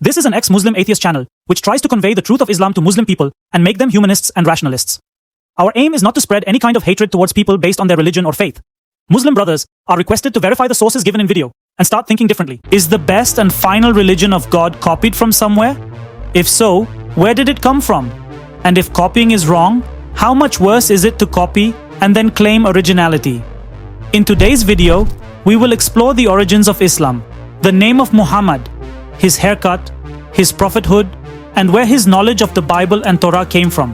This is an ex-Muslim atheist channel, which tries to convey the truth of Islam to Muslim people and make them humanists and rationalists. Our aim is not to spread any kind of hatred towards people based on their religion or faith. Muslim brothers are requested to verify the sources given in video and start thinking differently. Is the best and final religion of God copied from somewhere? If so, where did it come from? And if copying is wrong, how much worse is it to copy and then claim originality? In today's video, we will explore the origins of Islam, the name of Muhammad, his haircut, his prophethood, and where his knowledge of the Bible and Torah came from.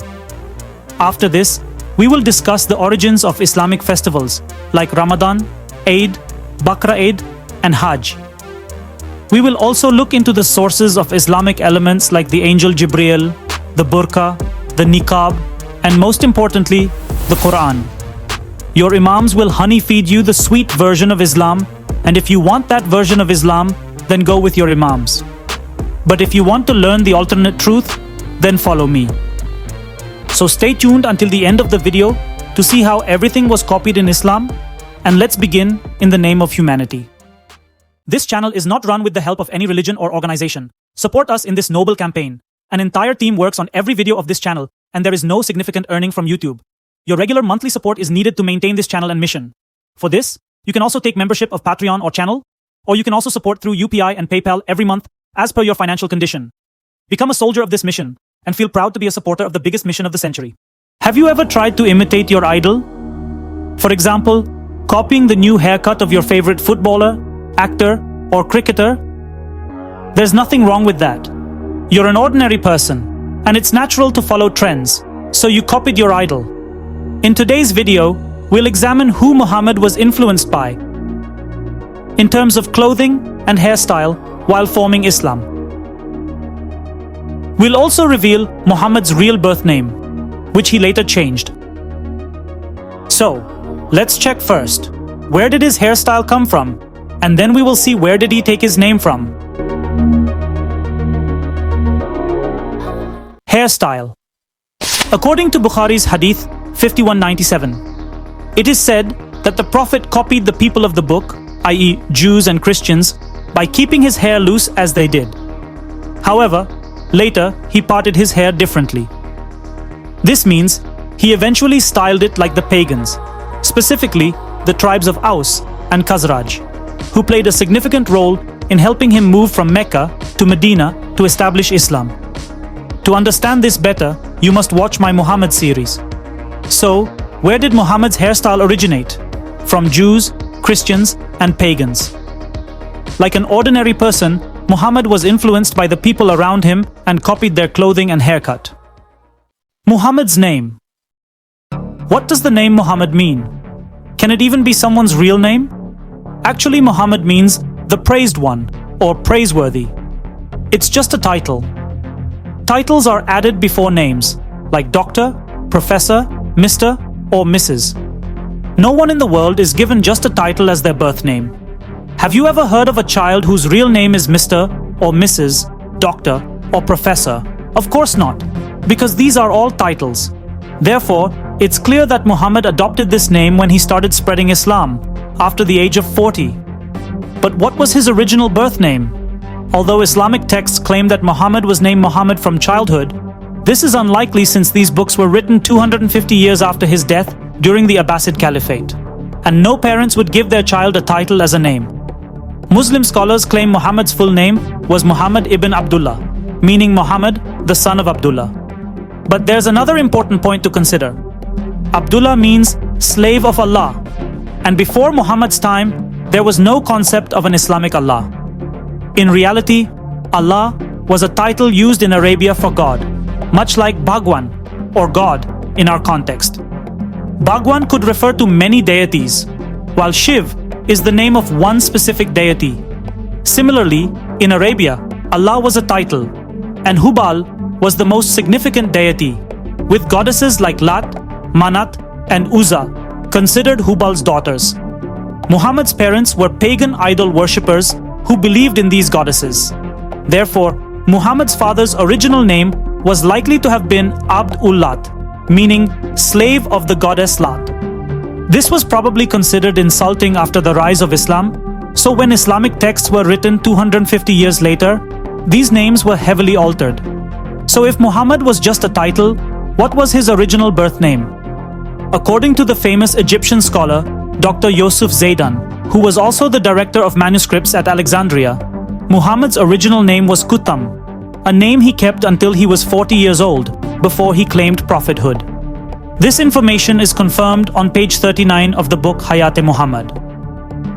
After this, we will discuss the origins of Islamic festivals like Ramadan, Eid, Bakra Eid, and Hajj. We will also look into the sources of Islamic elements like the angel Jibreel, the burqa, the niqab, and most importantly, the Quran. Your imams will honey feed you the sweet version of Islam, and if you want that version of Islam, then go with your imams. But if you want to learn the alternate truth, then follow me. So stay tuned until the end of the video to see how everything was copied in Islam, and let's begin in the name of humanity. This channel is not run with the help of any religion or organization. Support us in this noble campaign. An entire team works on every video of this channel, and there is no significant earning from YouTube. Your regular monthly support is needed to maintain this channel and mission. For this, you can also take membership of Patreon or channel, or you can also support through UPI and PayPal every month as per your financial condition. Become a soldier of this mission and feel proud to be a supporter of the biggest mission of the century. Have you ever tried to imitate your idol? For example, copying the new haircut of your favorite footballer, actor, or cricketer? There's nothing wrong with that. You're an ordinary person, and it's natural to follow trends, so you copied your idol. In today's video, we'll examine who Muhammad was influenced by in terms of clothing and hairstyle while forming Islam. We'll also reveal Muhammad's real birth name, which he later changed. So, let's check first. Where did his hairstyle come from? And then we will see where did he take his name from. Hairstyle. According to Bukhari's Hadith 5197, it is said that the Prophet copied the people of the book, i.e. Jews and Christians, by keeping his hair loose as they did. However, later he parted his hair differently. This means he eventually styled it like the pagans, specifically the tribes of Aus and Khazraj, who played a significant role in helping him move from Mecca to Medina to establish Islam. To understand this better, you must watch my Muhammad series. So, where did Muhammad's hairstyle originate? From Jews, Christians, and pagans. Like an ordinary person, Muhammad was influenced by the people around him and copied their clothing and haircut. Muhammad's name. What does the name Muhammad mean? Can it even be someone's real name? Actually, Muhammad means the praised one or praiseworthy. It's just a title. Titles are added before names, like Doctor, Professor, Mr., or Mrs. No one in the world is given just a title as their birth name. Have you ever heard of a child whose real name is Mr. or Mrs., Doctor, or Professor? Of course not, because these are all titles. Therefore, it's clear that Muhammad adopted this name when he started spreading Islam, after the age of 40. But what was his original birth name? Although Islamic texts claim that Muhammad was named Muhammad from childhood, this is unlikely since these books were written 250 years after his death during the Abbasid Caliphate, and no parents would give their child a title as a name. Muslim scholars claim Muhammad's full name was Muhammad ibn Abdullah, meaning Muhammad, the son of Abdullah. But there's another important point to consider. Abdullah means slave of Allah, and before Muhammad's time, there was no concept of an Islamic Allah. In reality, Allah was a title used in Arabia for God, much like Bhagwan, or God, in our context. Bhagwan could refer to many deities, while Shiv is the name of one specific deity. Similarly, in Arabia, Allah was a title, and Hubal was the most significant deity, with goddesses like Lat, Manat, and Uzza considered Hubal's daughters. Muhammad's parents were pagan idol worshippers who believed in these goddesses. Therefore, Muhammad's father's original name was likely to have been Abd-ul-Lat, meaning slave of the goddess Lat. This was probably considered insulting after the rise of Islam, so when Islamic texts were written 250 years later, these names were heavily altered. So if Muhammad was just a title, what was his original birth name? According to the famous Egyptian scholar, Dr. Yusuf Zaidan, who was also the director of manuscripts at Alexandria, Muhammad's original name was Kutham, a name he kept until he was 40 years old, before he claimed prophethood. This information is confirmed on page 39 of the book Hayat-e-Muhammad.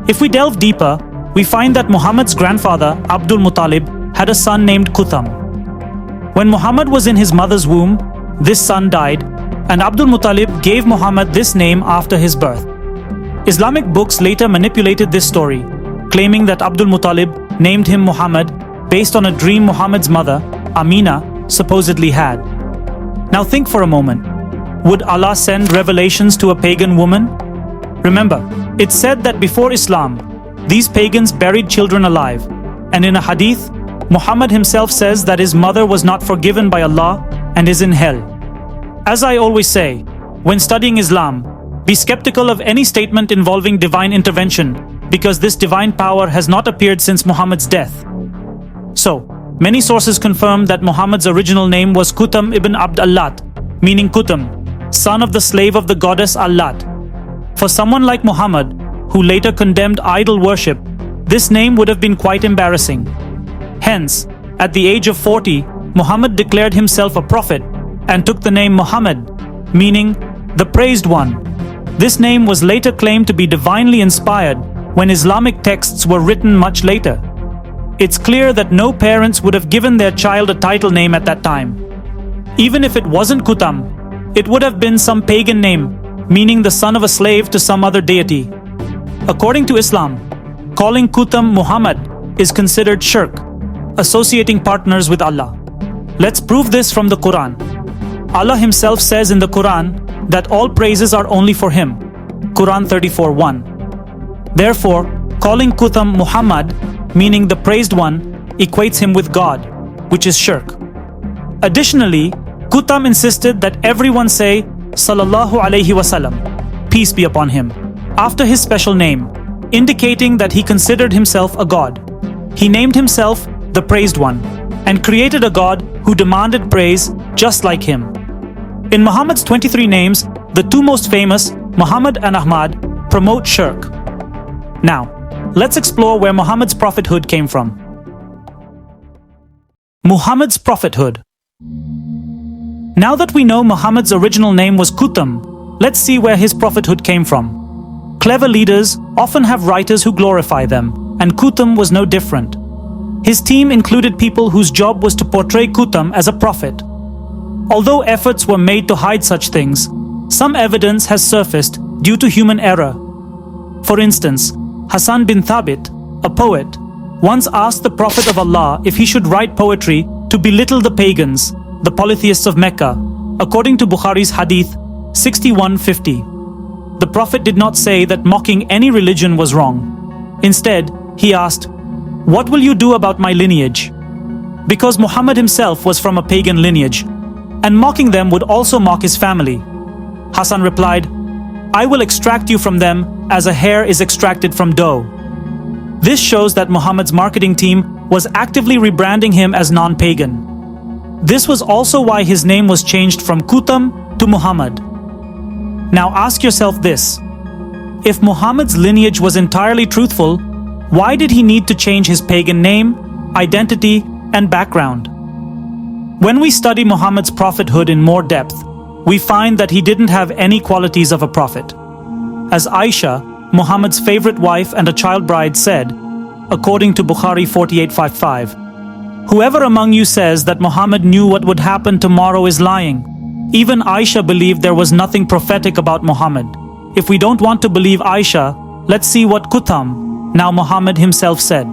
If we delve deeper, we find that Muhammad's grandfather, Abdul Muttalib, had a son named Kutham. When Muhammad was in his mother's womb, this son died, and Abdul Muttalib gave Muhammad this name after his birth. Islamic books later manipulated this story, claiming that Abdul Muttalib named him Muhammad based on a dream Muhammad's mother, Amina, supposedly had. Now think for a moment. Would Allah send revelations to a pagan woman? Remember, it's said that before Islam, these pagans buried children alive, and in a hadith, Muhammad himself says that his mother was not forgiven by Allah and is in hell. As I always say, when studying Islam, be skeptical of any statement involving divine intervention, because this divine power has not appeared since Muhammad's death. So, many sources confirm that Muhammad's original name was Kutham ibn Abd Allat, meaning Kutham, son of the slave of the goddess Allat. For someone like Muhammad, who later condemned idol worship, this name would have been quite embarrassing. Hence, at the age of 40, Muhammad declared himself a prophet and took the name Muhammad, meaning the praised one. This name was later claimed to be divinely inspired when Islamic texts were written much later. It's clear that no parents would have given their child a title name at that time. Even if it wasn't Kutham, it would have been some pagan name, meaning the son of a slave to some other deity. According to Islam, calling Kutham Muhammad is considered shirk, associating partners with Allah. Let's prove this from the Quran. Allah himself says in the Quran that all praises are only for him. Quran 34:1. Therefore, calling Kutham Muhammad, meaning the praised one, equates him with God, which is shirk. Additionally, Kutham insisted that everyone say Sallallahu Alaihi Wasallam, peace be upon him, after his special name, indicating that he considered himself a god. He named himself the praised one, and created a god who demanded praise just like him. In Muhammad's 23 names, the two most famous, Muhammad and Ahmad, promote shirk. Now, let's explore where Muhammad's prophethood came from. Muhammad's prophethood. Now that we know Muhammad's original name was Kutham, let's see where his prophethood came from. Clever leaders often have writers who glorify them, and Kutham was no different. His team included people whose job was to portray Kutham as a prophet. Although efforts were made to hide such things, some evidence has surfaced due to human error. For instance, Hassan bin Thabit, a poet, once asked the Prophet of Allah if he should write poetry to belittle the pagans, the polytheists of Mecca, according to Bukhari's Hadith 6150. The Prophet did not say that mocking any religion was wrong. Instead, he asked, "What will you do about my lineage?" Because Muhammad himself was from a pagan lineage, and mocking them would also mock his family. Hassan replied, "I will extract you from them as a hair is extracted from dough." This shows that Muhammad's marketing team was actively rebranding him as non-pagan. This was also why his name was changed from Kutham to Muhammad. Now ask yourself this: if Muhammad's lineage was entirely truthful, why did he need to change his pagan name, identity, and background? When we study Muhammad's prophethood in more depth, we find that he didn't have any qualities of a prophet. As Aisha, Muhammad's favorite wife and a child bride, said, according to Bukhari 4855, "Whoever among you says that Muhammad knew what would happen tomorrow is lying." Even Aisha believed there was nothing prophetic about Muhammad. If we don't want to believe Aisha, let's see what Kutham, now Muhammad himself, said.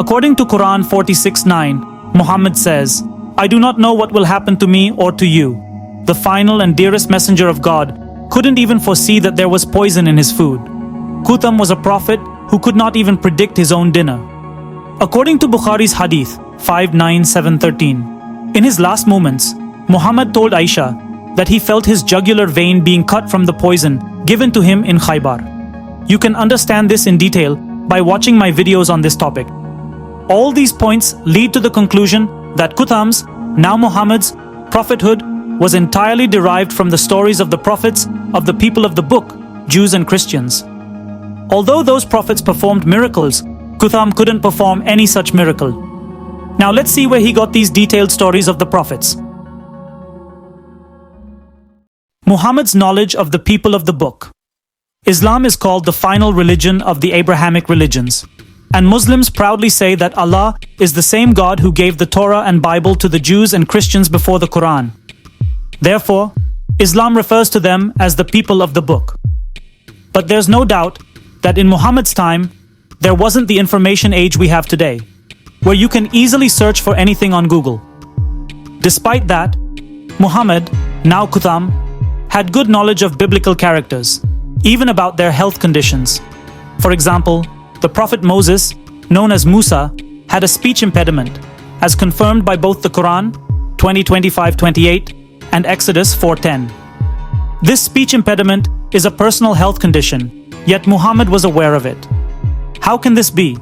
According to Quran 46:9, Muhammad says, "I do not know what will happen to me or to you." The final and dearest messenger of God couldn't even foresee that there was poison in his food. Kutham was a prophet who could not even predict his own dinner. According to Bukhari's Hadith 59713, in his last moments, Muhammad told Aisha that he felt his jugular vein being cut from the poison given to him in Khaybar. You can understand this in detail by watching my videos on this topic. All these points lead to the conclusion that Kutham's, now Muhammad's, prophethood was entirely derived from the stories of the prophets of the people of the book, Jews and Christians. Although those prophets performed miracles, Kutham couldn't perform any such miracle. Now let's see where he got these detailed stories of the prophets. Muhammad's knowledge of the people of the book. Islam is called the final religion of the Abrahamic religions, and Muslims proudly say that Allah is the same God who gave the Torah and Bible to the Jews and Christians before the Quran. Therefore, Islam refers to them as the people of the book. But there's no doubt that in Muhammad's time, there wasn't the information age we have today, where you can easily search for anything on Google. Despite that, Muhammad, now Kutham, had good knowledge of biblical characters, even about their health conditions. For example, the Prophet Moses, known as Musa, had a speech impediment, as confirmed by both the Quran, 20:25-28, and Exodus 4:10. This speech impediment is a personal health condition, yet Muhammad was aware of it. How can this be?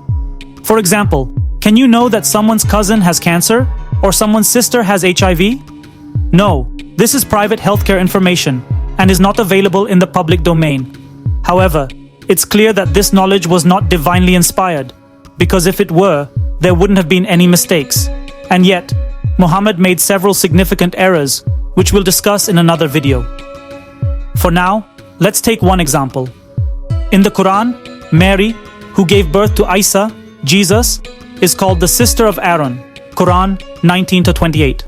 For example, can you know that someone's cousin has cancer or someone's sister has HIV? No, this is private healthcare information and is not available in the public domain. However, it's clear that this knowledge was not divinely inspired, because if it were, there wouldn't have been any mistakes. And yet, Muhammad made several significant errors, which we'll discuss in another video. For now, let's take one example. In the Quran, Mary, who gave birth to Isa, Jesus, is called the sister of Aaron, Quran 19-28.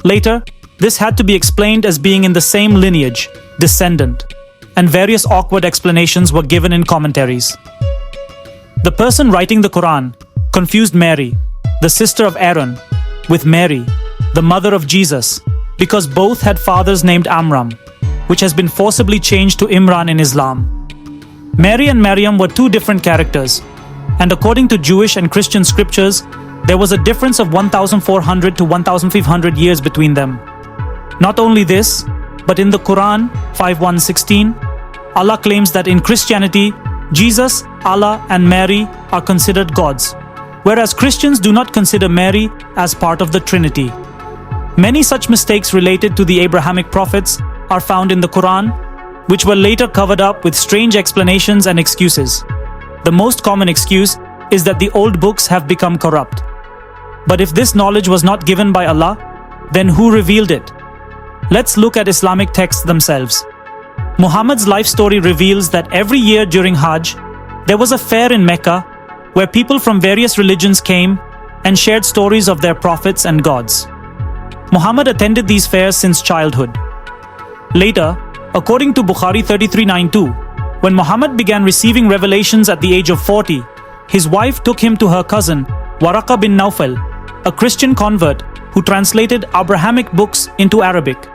Later, this had to be explained as being in the same lineage, descendant, and various awkward explanations were given in commentaries. The person writing the Quran confused Mary, the sister of Aaron, with Mary, the mother of Jesus, because both had fathers named Amram, which has been forcibly changed to Imran in Islam. Mary and Maryam were two different characters, and according to Jewish and Christian scriptures, there was a difference of 1,400 to 1,500 years between them. Not only this, but in the Quran 5:1-16, Allah claims that in Christianity, Jesus, Allah, and Mary are considered gods, whereas Christians do not consider Mary as part of the Trinity. Many such mistakes related to the Abrahamic prophets are found in the Quran, which were later covered up with strange explanations and excuses. The most common excuse is that the old books have become corrupt. But if this knowledge was not given by Allah, then who revealed it? Let's look at Islamic texts themselves. Muhammad's life story reveals that every year during Hajj, there was a fair in Mecca where people from various religions came and shared stories of their prophets and gods. Muhammad attended these fairs since childhood. Later, according to Bukhari 33:92, when Muhammad began receiving revelations at the age of 40, his wife took him to her cousin, Waraqah bin Nawfal, a Christian convert who translated Abrahamic books into Arabic.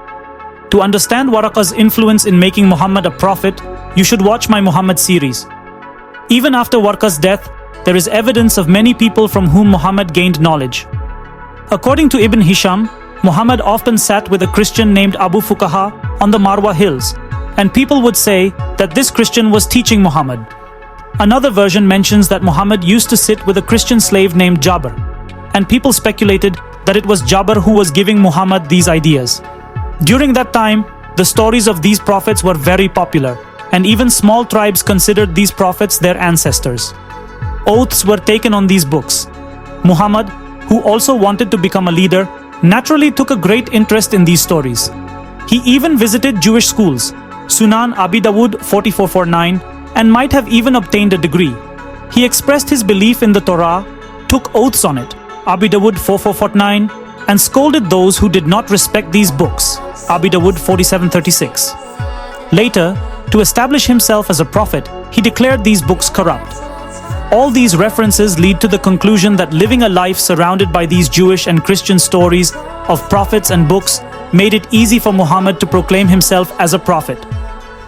To understand Waraqah's influence in making Muhammad a prophet, you should watch my Muhammad series. Even after Waraqah's death, there is evidence of many people from whom Muhammad gained knowledge. According to Ibn Hisham, Muhammad often sat with a Christian named Abu Fuqaha on the Marwa hills, and people would say that this Christian was teaching Muhammad. Another version mentions that Muhammad used to sit with a Christian slave named Jabir, and people speculated that it was Jabir who was giving Muhammad these ideas. During that time, the stories of these prophets were very popular, and even small tribes considered these prophets their ancestors. Oaths were taken on these books. Muhammad, who also wanted to become a leader, naturally took a great interest in these stories. He even visited Jewish schools, Sunan Abi Dawud 4449, and might have even obtained a degree. He expressed his belief in the Torah, took oaths on it, Abi Dawud 4449, and scolded those who did not respect these books, Abi Dawud 4736. Later, to establish himself as a prophet, he declared these books corrupt. All these references lead to the conclusion that living a life surrounded by these Jewish and Christian stories of prophets and books made it easy for Muhammad to proclaim himself as a prophet.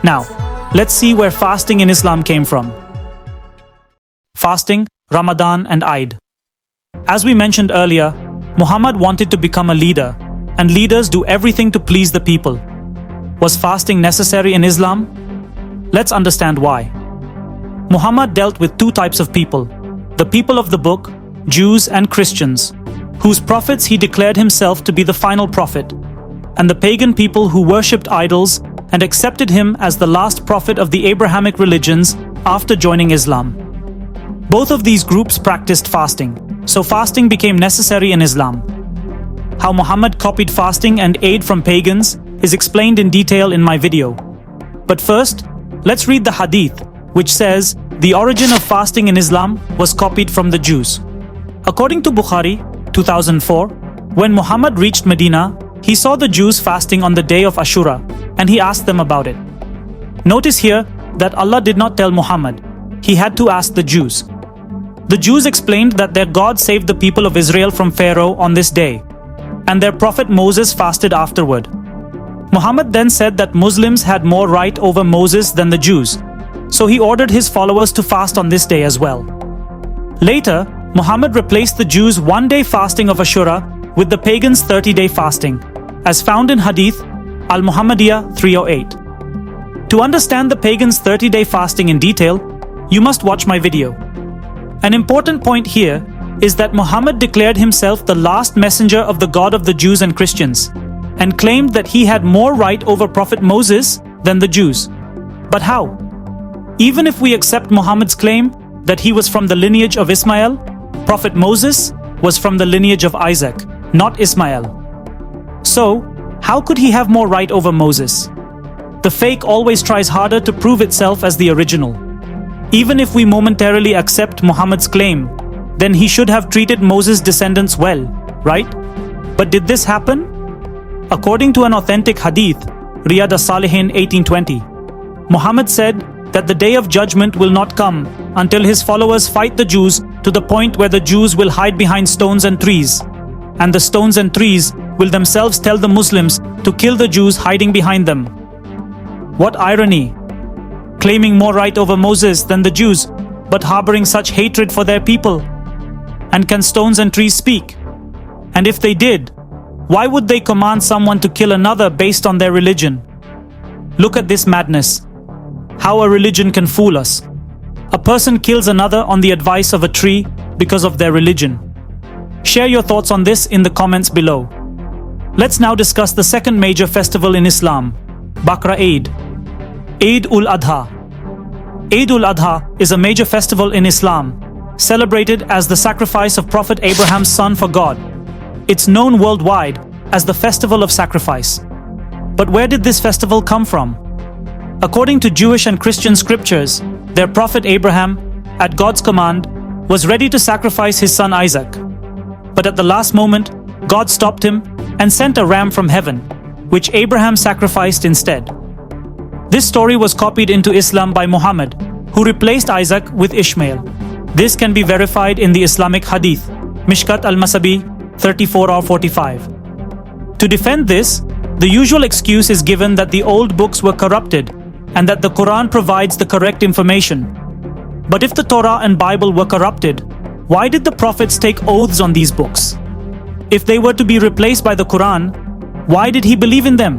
Now, let's see where fasting in Islam came from. Fasting, Ramadan, and Eid. As we mentioned earlier, Muhammad wanted to become a leader, and leaders do everything to please the people. Was fasting necessary in Islam? Let's understand why. Muhammad dealt with two types of people: the people of the book, Jews and Christians, whose prophets he declared himself to be the final prophet, and the pagan people who worshipped idols and accepted him as the last prophet of the Abrahamic religions after joining Islam. Both of these groups practiced fasting, so fasting became necessary in Islam. How Muhammad copied fasting and aid from pagans is explained in detail in my video. But first, let's read the hadith, which says the origin of fasting in Islam was copied from the Jews. According to Bukhari, 2004, when Muhammad reached Medina, he saw the Jews fasting on the day of Ashura, and he asked them about it. Notice here that Allah did not tell Muhammad. He had to ask the Jews. The Jews explained that their God saved the people of Israel from Pharaoh on this day, and their prophet Moses fasted afterward. Muhammad then said that Muslims had more right over Moses than the Jews, so he ordered his followers to fast on this day as well. Later, Muhammad replaced the Jews' one-day fasting of Ashura with the pagans' 30-day fasting, as found in Hadith Al-Muhammadiyah 308. To understand the pagans' 30-day fasting in detail, you must watch my video. An important point here is that Muhammad declared himself the last messenger of the God of the Jews and Christians, and claimed that he had more right over Prophet Moses than the Jews. But how? Even if we accept Muhammad's claim that he was from the lineage of Ismail, Prophet Moses was from the lineage of Isaac, not Ismail. So, how could he have more right over Moses? The fake always tries harder to prove itself as the original. Even if we momentarily accept Muhammad's claim, then he should have treated Moses' descendants well, right? But did this happen? According to an authentic hadith, Riyad as-Salihin 1820, Muhammad said that the day of judgment will not come until his followers fight the Jews to the point where the Jews will hide behind stones and trees, and the stones and trees will themselves tell the Muslims to kill the Jews hiding behind them. What irony! Claiming more right over Moses than the Jews, but harboring such hatred for their people. And can stones and trees speak? And if they did, why would they command someone to kill another based on their religion? Look at this madness. How a religion can fool us. A person kills another on the advice of a tree because of their religion. Share your thoughts on this in the comments below. Let's now discuss the second major festival in Islam, Bakra Eid. Eid-ul-Adha. Eid-ul-Adha is a major festival in Islam, celebrated as the sacrifice of Prophet Abraham's son for God. It's known worldwide as the Festival of Sacrifice. But where did this festival come from? According to Jewish and Christian scriptures, their prophet Abraham, at God's command, was ready to sacrifice his son Isaac. But at the last moment, God stopped him and sent a ram from heaven, which Abraham sacrificed instead. This story was copied into Islam by Muhammad, who replaced Isaac with Ishmael. This can be verified in the Islamic Hadith, Mishkat al-Masabi 34/45. To defend this, the usual excuse is given that the old books were corrupted and that the Quran provides the correct information. But if the Torah and Bible were corrupted, why did the prophets take oaths on these books? If they were to be replaced by the Quran, why did he believe in them?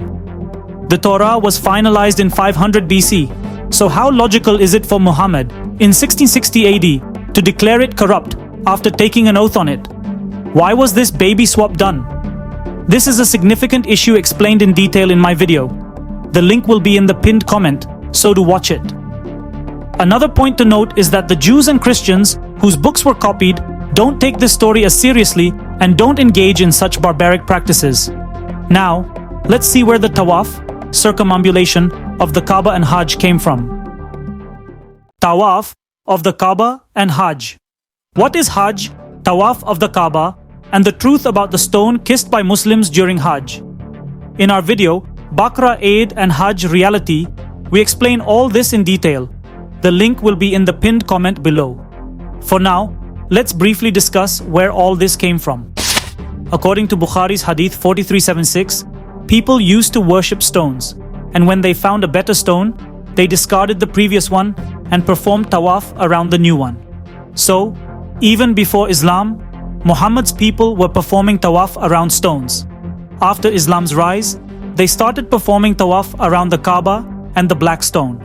The Torah was finalized in 500 BC, so how logical is it for Muhammad in 1660 AD to declare it corrupt after taking an oath on it? Why was this baby swap done? This is a significant issue explained in detail in my video. The link will be in the pinned comment, so do watch it. Another point to note is that the Jews and Christians whose books were copied don't take this story as seriously and don't engage in such barbaric practices. Now, let's see where the tawaf, circumambulation, of the Kaaba and Hajj came from. Tawaf of the Kaaba and Hajj. What is Hajj, Tawaf of the Kaaba, and the truth about the stone kissed by Muslims during Hajj? In our video, Bakra Eid and Hajj Reality, we explain all this in detail. The link will be in the pinned comment below. For now, let's briefly discuss where all this came from. According to Bukhari's Hadith 4376, people used to worship stones, and when they found a better stone, they discarded the previous one and performed tawaf around the new one. So, even before Islam, Muhammad's people were performing tawaf around stones. After Islam's rise, they started performing tawaf around the Kaaba and the black stone.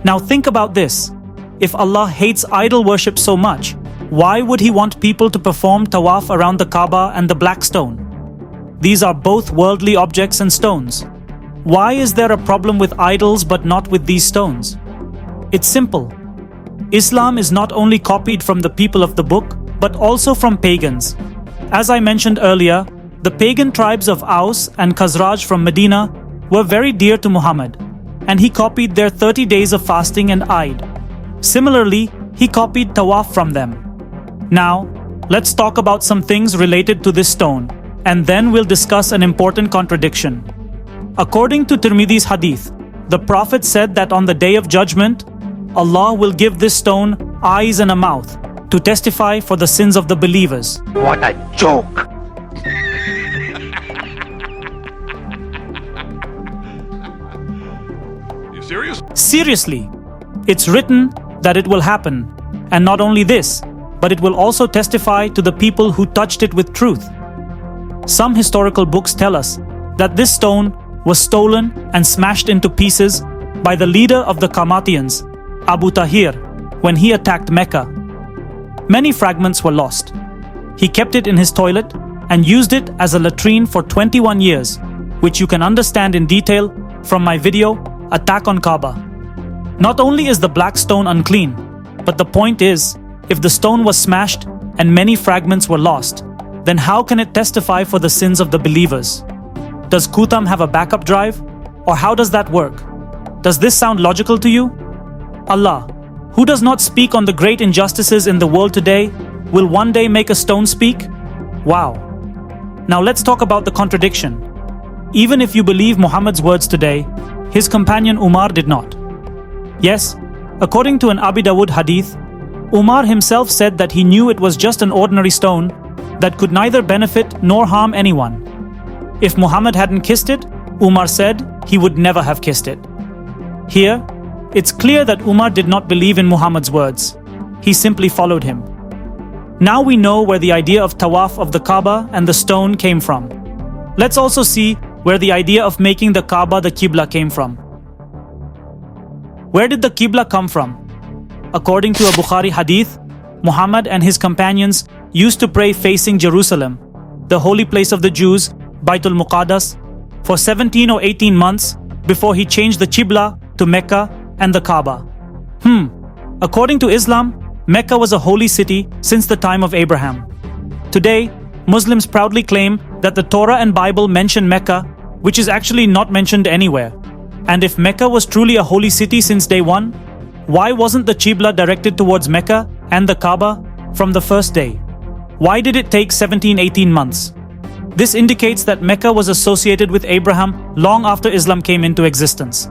Now think about this. If Allah hates idol worship so much, Why would he want people to perform tawaf around the Kaaba and the black stone? These are both worldly objects and stones. Why is there a problem with idols but not with these stones? It's simple. Islam is not only copied from the people of the book, but also from pagans. As I mentioned earlier, the pagan tribes of Aus and Khazraj from Medina were very dear to Muhammad, and he copied their 30 days of fasting and Eid. Similarly, he copied tawaf from them. Now, let's talk about some things related to this stone, and then we'll discuss an important contradiction. According to Tirmidhi's hadith, the Prophet said that on the Day of Judgment, Allah will give this stone eyes and a mouth to testify for the sins of the believers. What a joke! You serious? Seriously, it's written that it will happen, and not only this, but it will also testify to the people who touched it with truth. Some historical books tell us that this stone was stolen and smashed into pieces by the leader of the Qamatians, Abu Tahir, when he attacked Mecca. Many fragments were lost. He kept it in his toilet and used it as a latrine for 21 years, which you can understand in detail from my video, Attack on Kaaba. Not only is the black stone unclean, but the point is, if the stone was smashed and many fragments were lost, then how can it testify for the sins of the believers? Does Qutham have a backup drive? Or how does that work? Does this sound logical to you? Allah, who does not speak on the great injustices in the world today, will one day make a stone speak? Wow. Now let's talk about the contradiction. Even if you believe Muhammad's words today, his companion Umar did not. Yes, according to an Abi Dawud hadith, Umar himself said that he knew it was just an ordinary stone that could neither benefit nor harm anyone. If Muhammad hadn't kissed it, Umar said he would never have kissed it. Here, it's clear that Umar did not believe in Muhammad's words. He simply followed him. Now we know where the idea of tawaf of the Kaaba and the stone came from. Let's also see where the idea of making the Kaaba the Qibla came from. Where did the Qibla come from? According to a Bukhari hadith, Muhammad and his companions used to pray facing Jerusalem, the holy place of the Jews, Baitul Muqaddas, for 17 or 18 months before he changed the Qibla to Mecca and the Kaaba. According to Islam, Mecca was a holy city since the time of Abraham. Today, Muslims proudly claim that the Torah and Bible mention Mecca, which is actually not mentioned anywhere. And if Mecca was truly a holy city since day one, why wasn't the Qibla directed towards Mecca and the Kaaba from the first day? Why did it take 17-18 months? This indicates that Mecca was associated with Abraham long after Islam came into existence.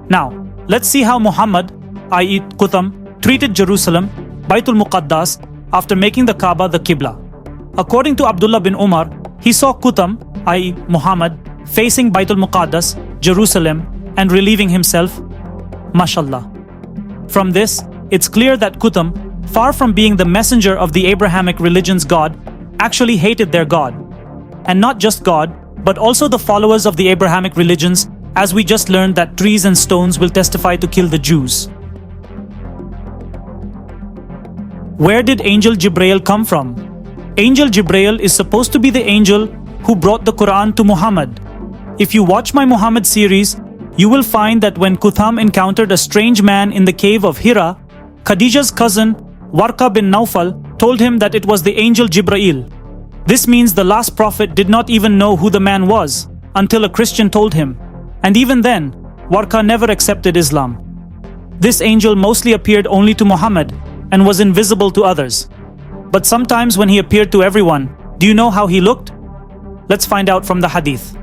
Now, let's see how Muhammad, i.e. Qutham, treated Jerusalem, Baitul Muqaddas, after making the Kaaba the Qibla. According to Abdullah bin Umar, he saw Qutham, i.e. Muhammad, facing Baitul Muqaddas, Jerusalem, and relieving himself. Mashallah. From this, it's clear that Qutham, far from being the messenger of the Abrahamic religion's God, actually hated their God. And not just God, but also the followers of the Abrahamic religions, as we just learned that trees and stones will testify to kill the Jews. Where did Angel Jibrail come from? Angel Jibrail is supposed to be the angel who brought the Quran to Muhammad. If you watch my Muhammad series, you will find that when Qutham encountered a strange man in the cave of Hira, Khadija's cousin, Warqa bin Nawfal, told him that it was the angel Jibrail. This means the last prophet did not even know who the man was until a Christian told him. And even then, Warqa never accepted Islam. This angel mostly appeared only to Muhammad and was invisible to others. But sometimes when he appeared to everyone, do you know how he looked? Let's find out from the hadith.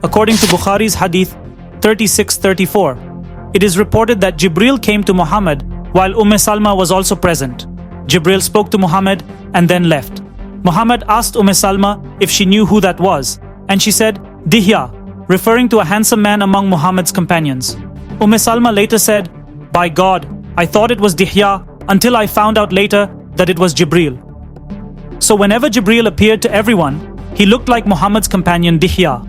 According to Bukhari's hadith 36-34, it is reported that Jibril came to Muhammad while Salma was also present. Jibril spoke to Muhammad and then left. Muhammad asked Salma if she knew who that was, and she said, Dihya, referring to a handsome man among Muhammad's companions. Salma later said, By God, I thought it was Dihya until I found out later that it was Jibril. So whenever Jibril appeared to everyone, he looked like Muhammad's companion Dihya.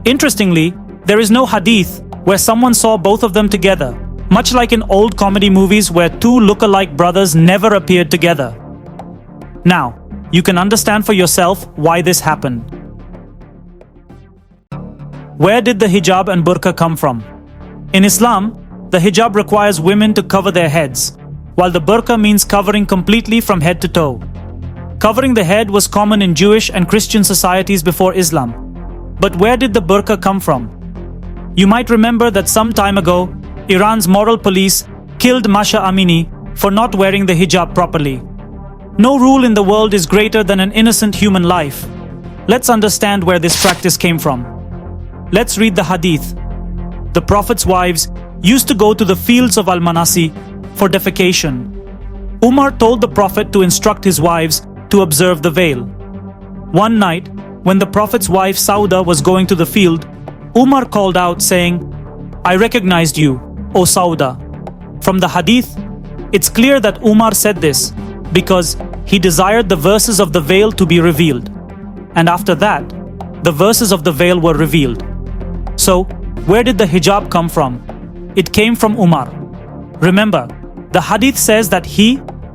Interestingly, there is no hadith where someone saw both of them together, much like in old comedy movies where two look-alike brothers never appeared together. Now, you can understand for yourself why this happened. Where did the hijab and burqa come from? In Islam, the hijab requires women to cover their heads, while the burqa means covering completely from head to toe. Covering the head was common in Jewish and Christian societies before Islam. But where did the burqa come from? You might remember that some time ago, Iran's moral police killed Masha Amini for not wearing the hijab properly. No rule in the world is greater than an innocent human life. Let's understand where this practice came from. Let's read the hadith. The Prophet's wives used to go to the fields of Al-Manasi for defecation. Umar told the Prophet to instruct his wives to observe the veil. One night, when the Prophet's wife Sauda was going to the field, Umar called out saying, "I recognized you, O Sauda." From the hadith, it's clear that Umar said this because he desired the verses of the veil to be revealed. And after that, the verses of the veil were revealed. So, where did the hijab come from? It came from Umar. Remember, the hadith says that he,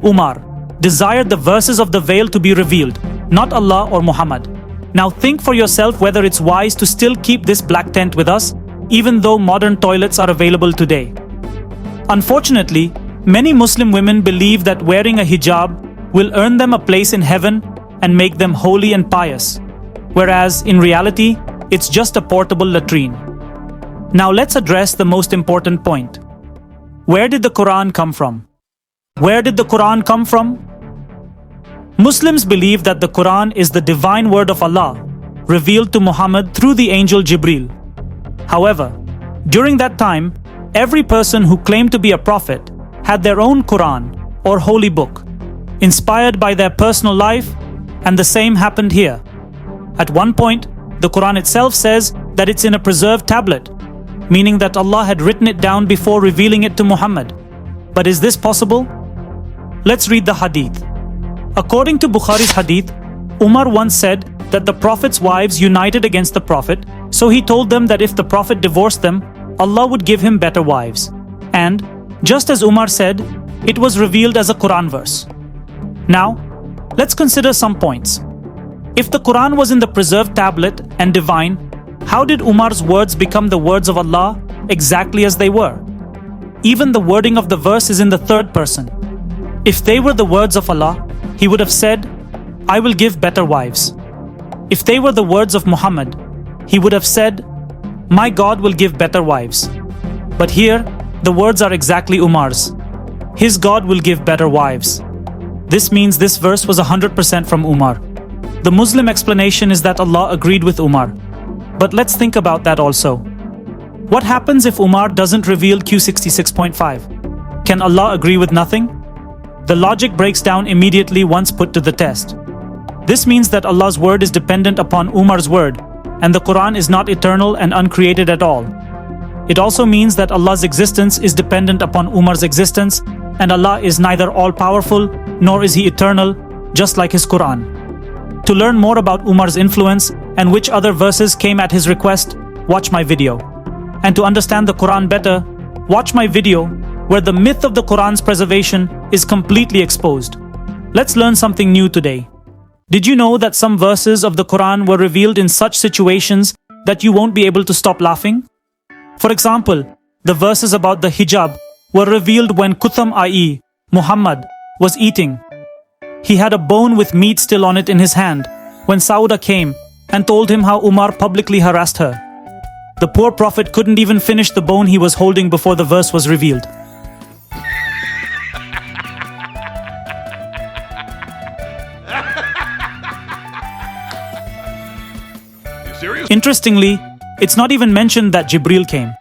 Umar, desired the verses of the veil to be revealed, not Allah or Muhammad. Now think for yourself whether it's wise to still keep this black tent with us, even though modern toilets are available today. Unfortunately, many Muslim women believe that wearing a hijab will earn them a place in heaven and make them holy and pious, whereas in reality, it's just a portable latrine. Now let's address the most important point. Where did the Quran come from? Where did the Quran come from? Muslims believe that the Quran is the divine word of Allah, revealed to Muhammad through the angel Jibril. However, during that time, every person who claimed to be a prophet had their own Quran or holy book, inspired by their personal life, and the same happened here. At one point, the Quran itself says that it's in a preserved tablet, meaning that Allah had written it down before revealing it to Muhammad. But is this possible? Let's read the hadith. According to Bukhari's hadith, Umar once said that the Prophet's wives united against the Prophet, so he told them that if the Prophet divorced them, Allah would give him better wives. And, just as Umar said, it was revealed as a Quran verse. Now, let's consider some points. If the Quran was in the preserved tablet and divine, how did Umar's words become the words of Allah exactly as they were? Even the wording of the verse is in the third person. If they were the words of Allah, He would have said, "I will give better wives." If they were the words of Muhammad, he would have said, "My God will give better wives." But here, the words are exactly Umar's. His God will give better wives. This means this verse was 100% from Umar. The Muslim explanation is that Allah agreed with Umar. But let's think about that also. What happens if Umar doesn't reveal Q66.5? Can Allah agree with nothing? The logic breaks down immediately once put to the test. This means that Allah's word is dependent upon Umar's word, and the Quran is not eternal and uncreated at all. It also means that Allah's existence is dependent upon Umar's existence, and Allah is neither all-powerful nor is He eternal, just like His Quran. To learn more about Umar's influence and which other verses came at his request, watch my video. And to understand the Quran better, watch my video where the myth of the Quran's preservation is completely exposed. Let's learn something new today. Did you know that some verses of the Quran were revealed in such situations that you won't be able to stop laughing? For example, the verses about the hijab were revealed when Kutham i.e. Muhammad was eating. He had a bone with meat still on it in his hand when Sauda came and told him how Umar publicly harassed her. The poor prophet couldn't even finish the bone he was holding before the verse was revealed. Serious? Interestingly, it's not even mentioned that Jibril came,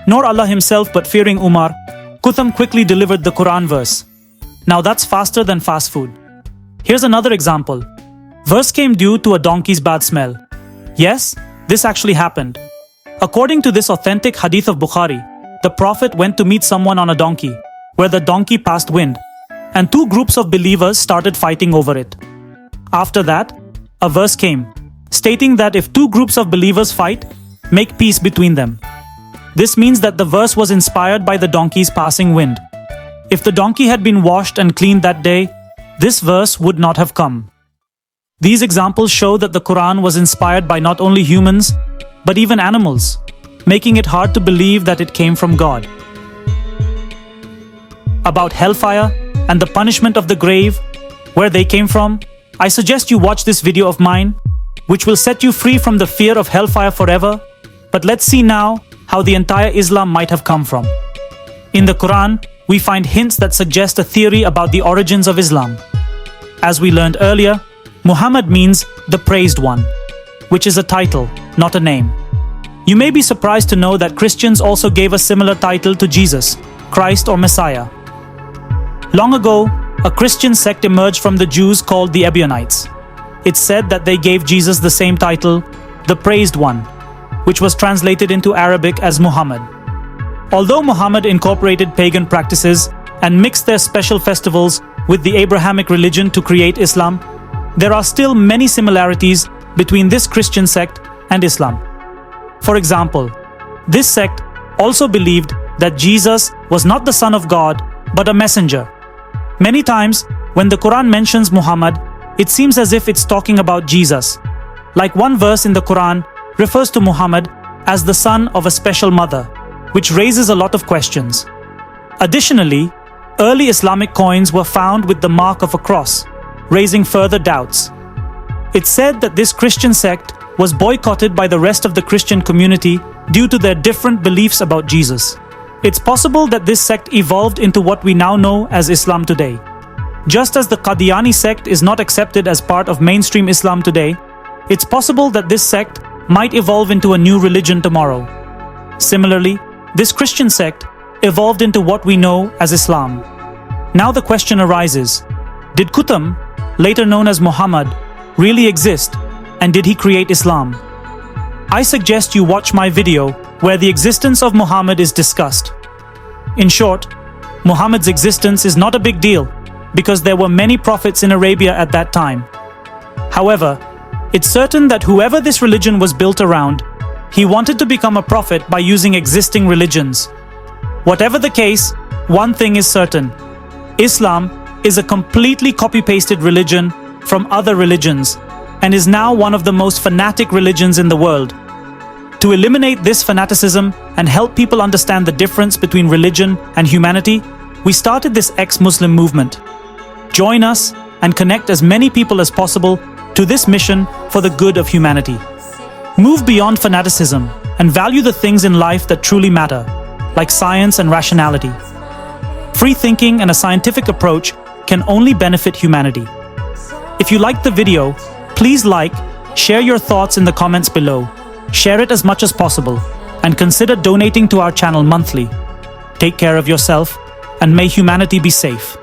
nor Allah himself, but fearing Umar, Kutham quickly delivered the Quran verse. Now that's faster than fast food. Here's another example. Verse came due to a donkey's bad smell. Yes, this actually happened. According to this authentic hadith of Bukhari, the Prophet went to meet someone on a donkey, where the donkey passed wind, and two groups of believers started fighting over it. After that, a verse came, stating that if two groups of believers fight, make peace between them. This means that the verse was inspired by the donkey's passing wind. If the donkey had been washed and cleaned that day, this verse would not have come. These examples show that the Quran was inspired by not only humans, but even animals, making it hard to believe that it came from God. About hellfire and the punishment of the grave, where they came from, I suggest you watch this video of mine, which will set you free from the fear of hellfire forever. But let's see now how the entire Islam might have come from. In the Quran, we find hints that suggest a theory about the origins of Islam. As we learned earlier, Muhammad means the praised one, which is a title, not a name. You may be surprised to know that Christians also gave a similar title to Jesus, Christ or Messiah. Long ago, a Christian sect emerged from the Jews called the Ebionites. It's said that they gave Jesus the same title, the Praised One, which was translated into Arabic as Muhammad. Although Muhammad incorporated pagan practices and mixed their special festivals with the Abrahamic religion to create Islam, there are still many similarities between this Christian sect and Islam. For example, this sect also believed that Jesus was not the Son of God, but a messenger. Many times, when the Quran mentions Muhammad, it seems as if it's talking about Jesus. Like one verse in the Quran refers to Muhammad as the son of a special mother, which raises a lot of questions. Additionally, early Islamic coins were found with the mark of a cross, raising further doubts. It's said that this Christian sect was boycotted by the rest of the Christian community due to their different beliefs about Jesus. It's possible that this sect evolved into what we now know as Islam today. Just as the Qadiani sect is not accepted as part of mainstream Islam today, it's possible that this sect might evolve into a new religion tomorrow. Similarly, this Christian sect evolved into what we know as Islam. Now the question arises, did Kutam, later known as Muhammad, really exist, and did he create Islam? I suggest you watch my video where the existence of Muhammad is discussed. In short, Muhammad's existence is not a big deal because there were many prophets in Arabia at that time. However, it's certain that whoever this religion was built around, he wanted to become a prophet by using existing religions. Whatever the case, one thing is certain. Islam is a completely copy-pasted religion from other religions and is now one of the most fanatic religions in the world. To eliminate this fanaticism and help people understand the difference between religion and humanity, we started this ex-Muslim movement. Join us and connect as many people as possible to this mission for the good of humanity. Move beyond fanaticism and value the things in life that truly matter, like science and rationality. Free thinking and a scientific approach can only benefit humanity. If you liked the video, please like, share your thoughts in the comments below, share it as much as possible, and consider donating to our channel monthly. Take care of yourself, and may humanity be safe.